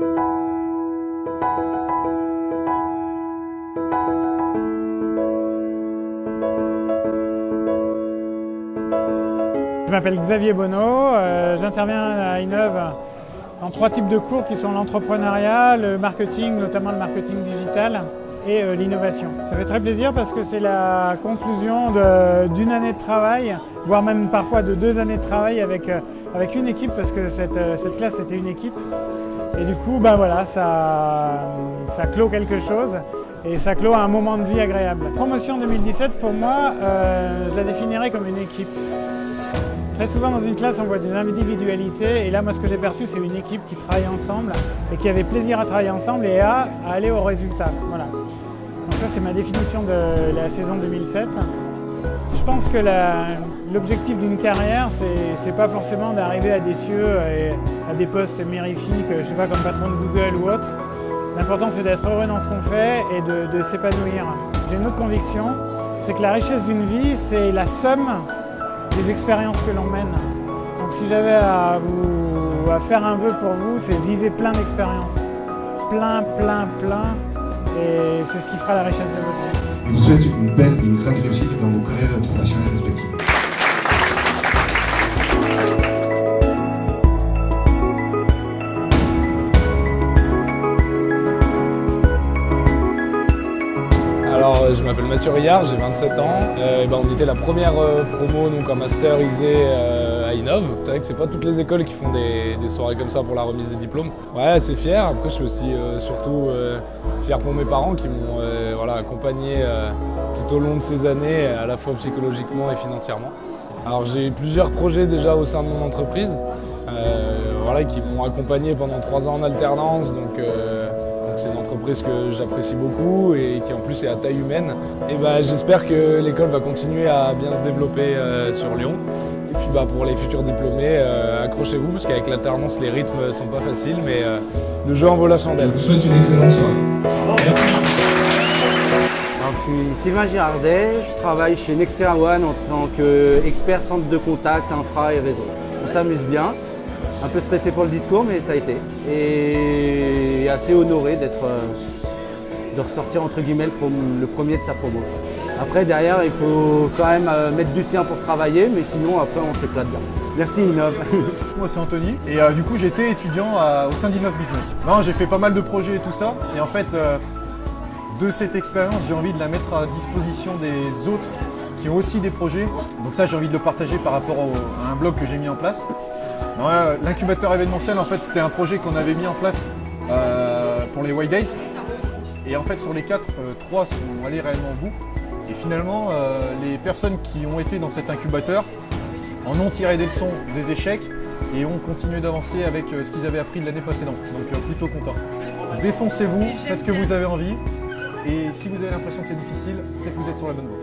Je m'appelle Xavier Bonneau, j'interviens à Innov dans 3 types de cours qui sont l'entrepreneuriat, le marketing, notamment le marketing digital et l'innovation. Ça fait très plaisir parce que c'est la conclusion d'une année de travail, voire même parfois de 2 années de travail avec une équipe, parce que cette classe était une équipe. Et du coup, voilà, ça clôt quelque chose et ça clôt un moment de vie agréable. La promotion 2017, pour moi, je la définirais comme une équipe. Très souvent dans une classe on voit des individualités et là moi ce que j'ai perçu c'est une équipe qui travaille ensemble et qui avait plaisir à travailler ensemble et à aller au résultat. Voilà. Donc ça c'est ma définition de la saison 2007. Je pense que l'objectif d'une carrière c'est pas forcément d'arriver à des cieux et à des postes mirifiques, je sais pas comme patron de Google ou autre. L'important c'est d'être heureux dans ce qu'on fait et de s'épanouir. J'ai une autre conviction, c'est que la richesse d'une vie c'est la somme des expériences que l'on mène. Donc si j'avais à faire un vœu pour vous, c'est vivre plein d'expériences. Plein. Et c'est ce qui fera la richesse de votre vie. Je vous souhaite une belle et une grande réussite dans vos carrières professionnelles respectives. Alors, je m'appelle Mathieu Rillard, j'ai 27 ans. On était la première promo donc, en master ISE à Innov. C'est vrai que c'est pas toutes les écoles qui font des soirées comme ça pour la remise des diplômes. Ouais, assez fier. Après, je suis aussi surtout fier pour mes parents qui m'ont accompagné tout au long de ces années, à la fois psychologiquement et financièrement. Alors, j'ai plusieurs projets déjà au sein de mon entreprise qui m'ont accompagné pendant 3 ans en alternance. Donc c'est une entreprise que j'apprécie beaucoup et qui en plus est à taille humaine. Et j'espère que l'école va continuer à bien se développer sur Lyon. Et puis pour les futurs diplômés, accrochez-vous parce qu'avec l'alternance les rythmes sont pas faciles, mais le jeu en vaut la chandelle. Je vous souhaite une excellente soirée. Merci. Alors, je suis Sylvain Girardet, je travaille chez Nextera One en tant qu'expert centre de contact, infra et réseau. On s'amuse bien. Un peu stressé pour le discours, mais ça a été. Et assez honoré de ressortir entre guillemets le premier de sa promo. Après, derrière, il faut quand même mettre du sien pour travailler, mais sinon, après, on s'éclate bien. Merci Innov. Moi, c'est Anthony. Et du coup, j'étais étudiant au sein d'Innov Business. Non, j'ai fait pas mal de projets et tout ça. Et en fait, de cette expérience, j'ai envie de la mettre à disposition des autres qui ont aussi des projets. Donc ça, j'ai envie de le partager par rapport à un blog que j'ai mis en place. L'incubateur événementiel, en fait, c'était un projet qu'on avait mis en place pour les White Days. Et en fait, sur les 4, 3 sont allés réellement au bout. Et finalement, les personnes qui ont été dans cet incubateur en ont tiré des leçons des échecs et ont continué d'avancer avec ce qu'ils avaient appris de l'année précédente. Donc plutôt content. Défoncez-vous, faites ce que vous avez envie. Et si vous avez l'impression que c'est difficile, c'est que vous êtes sur la bonne voie.